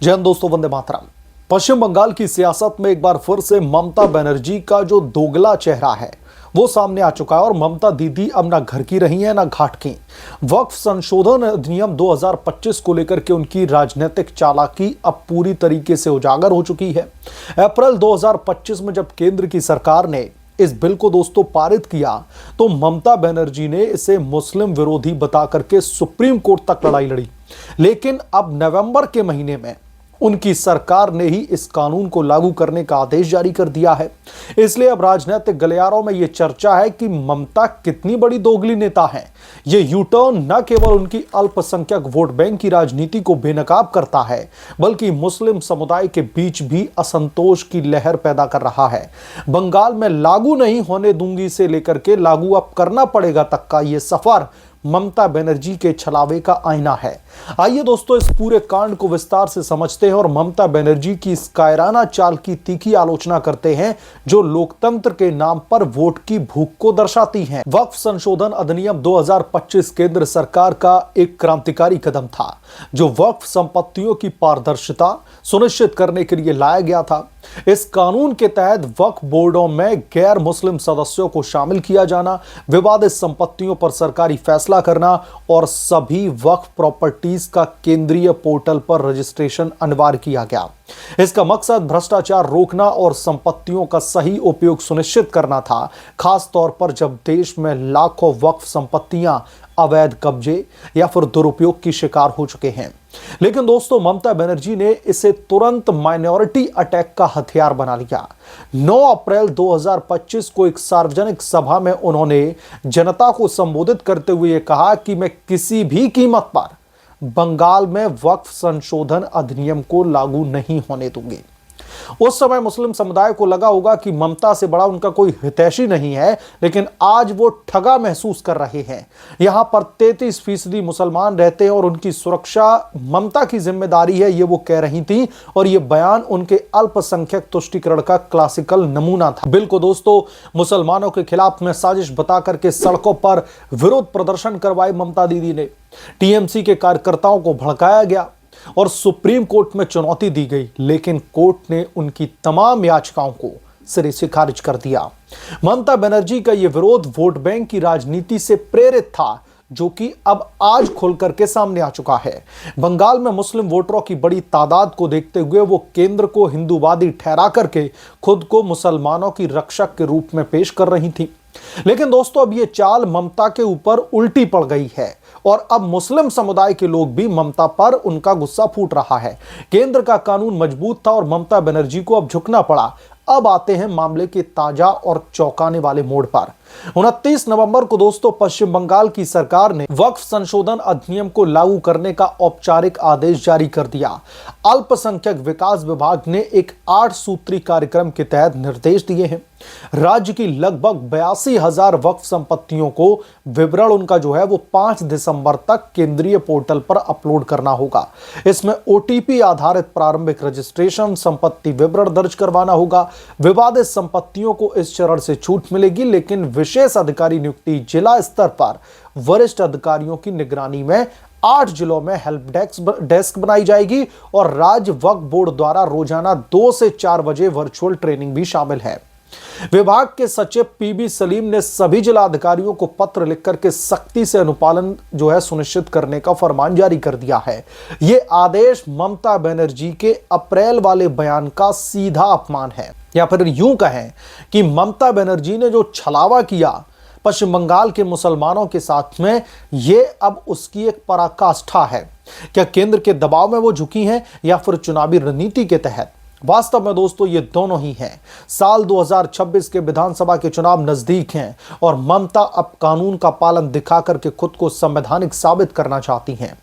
जय हिंद दोस्तों, वंदे मातरम। पश्चिम बंगाल की सियासत में एक बार फिर से ममता बनर्जी का जो दोगला चेहरा है वो सामने आ चुका है और ममता दीदी अब ना घर की रही है ना घाट की। वक्फ संशोधन अधिनियम 2025 को लेकर के उनकी राजनीतिक चालाकी अब पूरी तरीके से उजागर हो चुकी है। अप्रैल 2025 में जब केंद्र की सरकार ने इस बिल को दोस्तों पारित किया तो ममता बनर्जी ने इसे मुस्लिम विरोधी बता करके सुप्रीम कोर्ट तक लड़ाई लड़ी, लेकिन अब नवंबर के महीने में उनकी सरकार ने ही इस कानून को लागू करने का आदेश जारी कर दिया है। इसलिए अब राजनीतिक गलियारों में यह चर्चा है कि ममता कितनी बड़ी दोगली नेता है। ये यू टर्न न केवल उनकी अल्पसंख्यक वोट बैंक की राजनीति को बेनकाब करता है, बल्कि मुस्लिम समुदाय के बीच भी असंतोष की लहर पैदा कर रहा है। बंगाल में लागू नहीं होने दूंगी से लेकर के लागू अब करना पड़ेगा तक का यह सफर ममता बनर्जी के छलावे का आईना है। आइए दोस्तों इस पूरे कांड को विस्तार से समझते हैं और ममता बनर्जी की इस कायराना चाल की तीखी आलोचना करते हैं जो लोकतंत्र के नाम पर वोट की भूख को दर्शाती है। वक्फ संशोधन अधिनियम 2025 केंद्र सरकार का एक क्रांतिकारी कदम था जो वक्फ संपत्तियों की पारदर्शिता सुनिश्चित करने के लिए लाया गया था। इस कानून के तहत वक्फ बोर्डों में गैर मुस्लिम सदस्यों को शामिल किया जाना, विवादित संपत्तियों पर सरकारी फैसला करना और सभी वक्फ प्रॉपर्टीज का केंद्रीय पोर्टल पर रजिस्ट्रेशन अनिवार्य किया गया। इसका मकसद भ्रष्टाचार रोकना और संपत्तियों का सही उपयोग सुनिश्चित करना था, खास तौर पर जब देश में लाखों वक्फ संपत्तियां अवैध कब्जे या फिर दुरुपयोग की शिकार हो चुके हैं। लेकिन दोस्तों ममता बनर्जी ने इसे तुरंत माइनॉरिटी अटैक का हथियार बना लिया। 9 अप्रैल 2025 को एक सार्वजनिक सभा में उन्होंने जनता को संबोधित करते हुए कहा कि मैं किसी भी कीमत पर बंगाल में वक्फ संशोधन अधिनियम को लागू नहीं होने दूंगी। उस समय मुस्लिम समुदाय को लगा होगा कि ममता से बड़ा उनका कोई हितैषी नहीं है, लेकिन आज वो ठगा महसूस कर रहे हैं। यहां पर 33% मुसलमान रहते हैं और उनकी सुरक्षा ममता की जिम्मेदारी है, ये वो कह रही थी और ये बयान उनके अल्पसंख्यक तुष्टीकरण का क्लासिकल नमूना था। बिल को दोस्तों मुसलमानों के खिलाफ में साजिश बता करके सड़कों पर विरोध प्रदर्शन करवाए ममता दीदी ने। टीएमसी के कार्यकर्ताओं को भड़काया गया और सुप्रीम कोर्ट में चुनौती दी गई, लेकिन कोर्ट ने उनकी तमाम याचिकाओं को सिरे से खारिज कर दिया। ममता बनर्जी का यह विरोध वोट बैंक की राजनीति से प्रेरित था, जो कि अब आज खुल करके सामने आ चुका है। बंगाल में मुस्लिम वोटरों की बड़ी तादाद को देखते हुए वो केंद्र को हिंदूवादी ठहरा करके खुद को मुसलमानों की रक्षक के रूप में पेश कर रही थी। लेकिन दोस्तों अब ये चाल ममता के ऊपर उल्टी पड़ गई है और अब मुस्लिम समुदाय के लोग भी ममता पर उनका गुस्सा फूट रहा है। केंद्र का कानून मजबूत था और ममता बनर्जी को अब झुकना पड़ा। अब आते हैं मामले के ताजा और चौंकाने वाले मोड़ पर। 29 नवंबर को दोस्तों पश्चिम बंगाल की सरकार ने वक्फ संशोधन अधिनियम को लागू करने का औपचारिक आदेश जारी कर दिया। अल्पसंख्यक विकास विभाग ने एक 8 सूत्री कार्यक्रम के तहत निर्देश दिए हैं। राज्य की लगभग 82,000 वक्फ संपत्तियों को विवरण उनका जो है वो 5 दिसंबर तक केंद्रीय पोर्टल पर अपलोड करना होगा। इसमें ओटीपी आधारित प्रारंभिक रजिस्ट्रेशन, संपत्ति विवरण दर्ज करवाना होगा। विवादित संपत्तियों को इस चरण से छूट मिलेगी, लेकिन विशेष अधिकारी नियुक्ति जिला स्तर पर वरिष्ठ अधिकारियों की निगरानी में 8 जिलों में हेल्प डेस्क बनाई जाएगी और राज्य वक्फ बोर्ड द्वारा रोजाना 2 से 4 बजे वर्चुअल ट्रेनिंग भी शामिल है। विभाग के सचिव पीबी सलीम ने सभी जिला अधिकारियों को पत्र लिख करके सख्ती से अनुपालन जो है सुनिश्चित करने का फरमान जारी कर दिया है। यह आदेश ममता बनर्जी के अप्रैल वाले बयान का सीधा अपमान है, या फिर यूं कहें कि ममता बनर्जी ने जो छलावा किया पश्चिम बंगाल के मुसलमानों के साथ में, यह अब उसकी एक पराकाष्ठा है। क्या केंद्र के दबाव में वो झुकी हैं या फिर चुनावी रणनीति के तहत? वास्तव में दोस्तों ये दोनों ही हैं। साल 2026 के विधानसभा के चुनाव नजदीक हैं और ममता अब कानून का पालन दिखा करके खुद को संवैधानिक साबित करना चाहती हैं,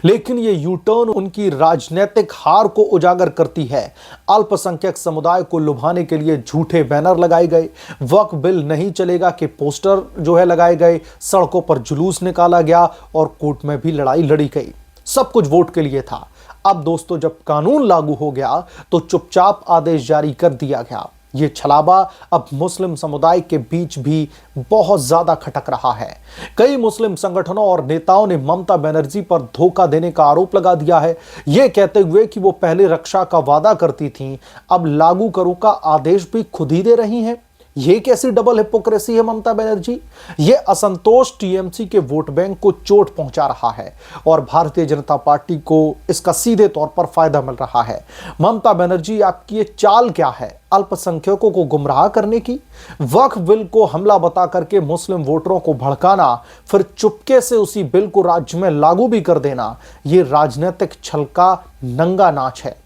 लेकिन ये यू टर्न उनकी राजनीतिक हार को उजागर करती है। अल्पसंख्यक समुदाय को लुभाने के लिए झूठे बैनर लगाए गए, वक्फ बिल नहीं चलेगा के पोस्टर जो है लगाए गए, सड़कों पर जुलूस निकाला गया और कोर्ट में भी लड़ाई लड़ी गई। सब कुछ वोट के लिए था। अब दोस्तों जब कानून लागू हो गया तो चुपचाप आदेश जारी कर दिया गया। ये छलावा अब मुस्लिम समुदाय के बीच भी बहुत ज्यादा खटक रहा है। कई मुस्लिम संगठनों और नेताओं ने ममता बनर्जी पर धोखा देने का आरोप लगा दिया है, ये कहते हुए कि वो पहले रक्षा का वादा करती थीं, अब लागू करो का आदेश भी खुद ही दे रही हैं। ये कैसी डबल हिपोक्रेसी है ममता बनर्जी? ये असंतोष टीएमसी के वोट बैंक को चोट पहुंचा रहा है और भारतीय जनता पार्टी को इसका सीधे तौर पर फायदा मिल रहा है। ममता बनर्जी, आपकी ये चाल क्या है? अल्पसंख्यकों को गुमराह करने की, वक्फ बिल को हमला बता करके मुस्लिम वोटरों को भड़काना, फिर चुपके से उसी बिल को राज्य में लागू भी कर देना, ये राजनीतिक छल का नंगा नाच है।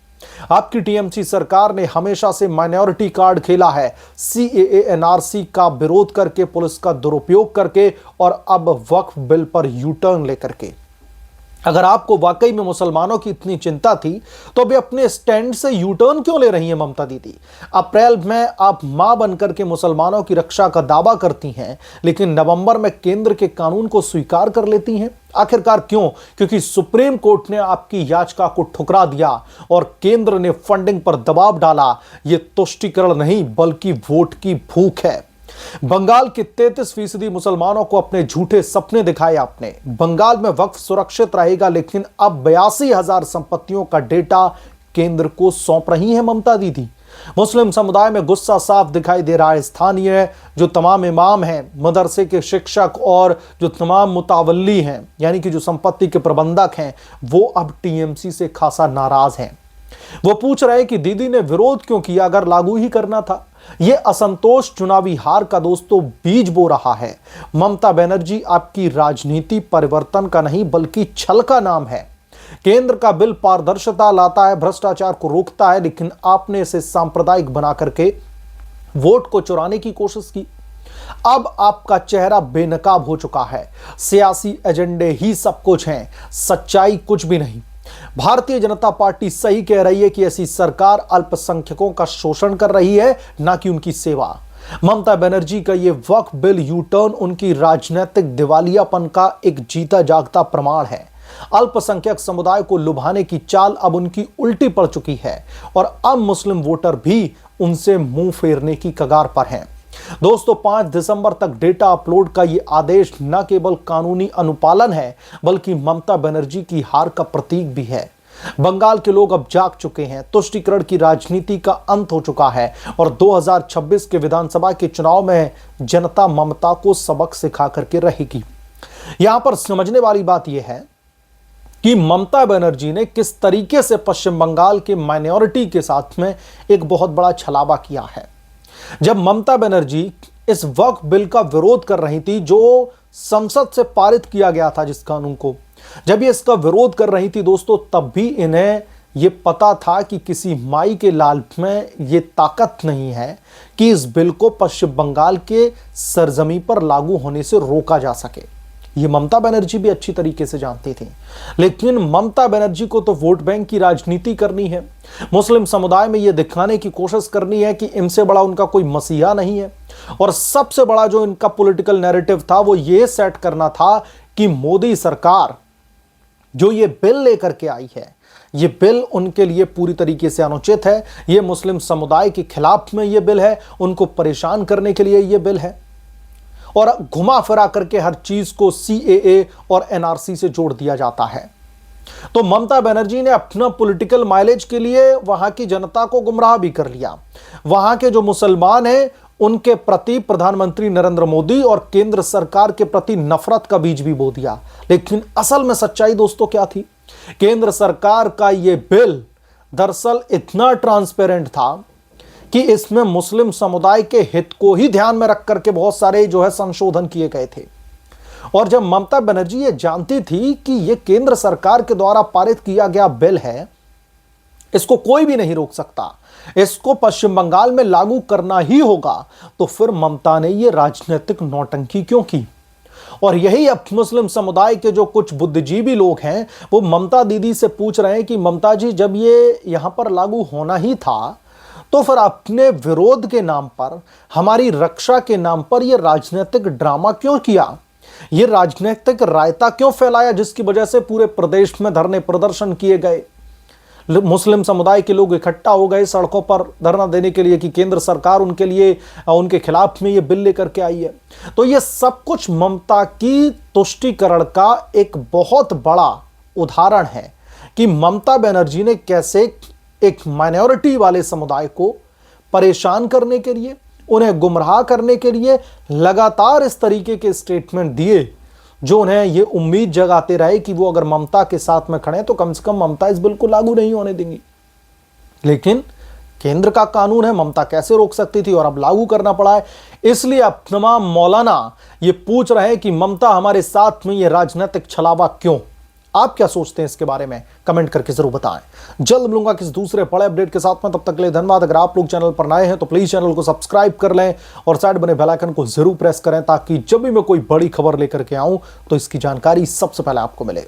आपकी टीएमसी सरकार ने हमेशा से माइनॉरिटी कार्ड खेला है, सीएए एनआरसी का विरोध करके, पुलिस का दुरुपयोग करके और अब वक्फ बिल पर यू टर्न लेकर के। अगर आपको वाकई में मुसलमानों की इतनी चिंता थी तो अभी अपने स्टैंड से यू टर्न क्यों ले रही हैं ममता दीदी? अप्रैल में आप मां बनकर के मुसलमानों की रक्षा का दावा करती हैं, लेकिन नवंबर में केंद्र के कानून को स्वीकार कर लेती हैं। आखिरकार क्यों? क्योंकि सुप्रीम कोर्ट ने आपकी याचिका को ठुकरा दिया और केंद्र ने फंडिंग पर दबाव डाला। यह तुष्टीकरण नहीं बल्कि वोट की भूख है। बंगाल के 33% मुसलमानों को अपने झूठे सपने दिखाए आपने। बंगाल में वक्फ सुरक्षित रहेगा, लेकिन अब 82,000 संपत्तियों का डेटा केंद्र को सौंप रही है ममता दीदी। मुस्लिम समुदाय में गुस्सा साफ दिखाई दे रहा है। स्थानीय जो तमाम इमाम हैं, मदरसे के शिक्षक और जो तमाम मुतावल्ली हैं, यानी कि जो संपत्ति के प्रबंधक हैं, वो अब टीएमसी से खासा नाराज हैं। वो पूछ रहे हैं कि दीदी ने विरोध क्यों किया अगर लागू ही करना था। यह असंतोष चुनावी हार का दोस्तों बीज बो रहा है। ममता बनर्जी, आपकी राजनीति परिवर्तन का नहीं बल्कि छल का नाम है। केंद्र का बिल पारदर्शिता लाता है, भ्रष्टाचार को रोकता है, लेकिन आपने इसे सांप्रदायिक बना करके वोट को चुराने की कोशिश की। अब आपका चेहरा बेनकाब हो चुका है। सियासी एजेंडे ही सब कुछ हैं, सच्चाई कुछ भी नहीं। भारतीय जनता पार्टी सही कह रही है कि ऐसी सरकार अल्पसंख्यकों का शोषण कर रही है, ना कि उनकी सेवा। ममता बनर्जी का यह वक्फ बिल यू टर्न उनकी राजनीतिक दिवालियापन का एक जीता जागता प्रमाण है। अल्पसंख्यक समुदाय को लुभाने की चाल अब उनकी उल्टी पड़ चुकी है और अब मुस्लिम वोटर भी उनसे मुंह फेरने की कगार पर हैं। दोस्तों, 5 दिसंबर तक डेटा अपलोड का यह आदेश न केवल कानूनी अनुपालन है बल्कि ममता बनर्जी की हार का प्रतीक भी है। बंगाल के लोग अब जाग चुके हैं। तुष्टीकरण की राजनीति का अंत हो चुका है और 2026 के विधानसभा के चुनाव में जनता ममता को सबक सिखा करके रहेगी। यहां पर समझने वाली बात यह है कि ममता बनर्जी ने किस तरीके से पश्चिम बंगाल के माइनॉरिटी के साथ में एक बहुत बड़ा छलावा किया है। जब ममता बनर्जी इस वक्फ बिल का विरोध कर रही थी, जो संसद से पारित किया गया था जिस कानून को, जब ये इसका विरोध कर रही थी दोस्तों, तब भी इन्हें ये पता था कि किसी माई के लाल में ये ताकत नहीं है कि इस बिल को पश्चिम बंगाल के सरजमी पर लागू होने से रोका जा सके। ये ममता बनर्जी भी अच्छी तरीके से जानती थी, लेकिन ममता बनर्जी को तो वोट बैंक की राजनीति करनी है। मुस्लिम समुदाय में यह दिखाने की कोशिश करनी है कि इनसे बड़ा उनका कोई मसीहा नहीं है और सबसे बड़ा जो इनका पॉलिटिकल नैरेटिव था वो ये सेट करना था कि मोदी सरकार जो ये बिल लेकर के आई है, ये बिल उनके लिए पूरी तरीके से अनुचित है। ये मुस्लिम समुदाय के खिलाफ में ये बिल है, उनको परेशान करने के लिए ये बिल है और घुमा फिरा करके हर चीज को सीएए और एनआरसी से जोड़ दिया जाता है। तो ममता बनर्जी ने अपना पॉलिटिकल माइलेज के लिए वहां की जनता को गुमराह भी कर लिया। वहां के जो मुसलमान हैं उनके प्रति प्रधानमंत्री नरेंद्र मोदी और केंद्र सरकार के प्रति नफरत का बीज भी बो दिया। लेकिन असल में सच्चाई दोस्तों क्या थी? केंद्र सरकार का यह बिल दरअसल इतना ट्रांसपेरेंट था कि इसमें मुस्लिम समुदाय के हित को ही ध्यान में रख करके बहुत सारे जो है संशोधन किए गए थे। और जब ममता बनर्जी ये जानती थी कि यह केंद्र सरकार के द्वारा पारित किया गया बिल है, इसको कोई भी नहीं रोक सकता, इसको पश्चिम बंगाल में लागू करना ही होगा, तो फिर ममता ने यह राजनीतिक नौटंकी क्यों की? और यही अब मुस्लिम समुदाय के जो कुछ बुद्धिजीवी लोग हैं वो ममता दीदी से पूछ रहे हैं कि ममता जी, जब ये यहां पर लागू होना ही था तो फिर अपने विरोध के नाम पर, हमारी रक्षा के नाम पर यह राजनीतिक ड्रामा क्यों किया? यह राजनीतिक रायता क्यों फैलाया जिसकी वजह से पूरे प्रदेश में धरने प्रदर्शन किए गए? मुस्लिम समुदाय के लोग इकट्ठा हो गए सड़कों पर धरना देने के लिए कि केंद्र सरकार उनके लिए उनके खिलाफ में ये बिल लेकर के आई है। तो ये सब कुछ ममता की तुष्टीकरण का एक बहुत बड़ा उदाहरण है कि ममता बनर्जी ने कैसे एक माइनॉरिटी वाले समुदाय को परेशान करने के लिए, उन्हें गुमराह करने के लिए लगातार इस तरीके के स्टेटमेंट दिए जो उन्हें ये उम्मीद जगाते रहे कि वो अगर ममता के साथ में खड़े तो कम से कम ममता इस बिल को लागू नहीं होने देंगी। लेकिन केंद्र का कानून है, ममता कैसे रोक सकती थी और अब लागू करना पड़ा है। इसलिए अब तमाम मौलाना ये पूछ रहे हैं कि ममता हमारे साथ में ये राजनीतिक छलावा क्यों। आप क्या सोचते हैं इसके बारे में, कमेंट करके जरूर बताएं। जल्द मिलूंगा किसी दूसरे बड़े अपडेट के साथ में, तब तक के लिए धन्यवाद। अगर आप लोग चैनल पर नए हैं तो प्लीज चैनल को सब्सक्राइब कर लें और साइड बने बेल आइकन को जरूर प्रेस करें ताकि जब भी मैं कोई बड़ी खबर लेकर के आऊं तो इसकी जानकारी सबसे पहले आपको मिले।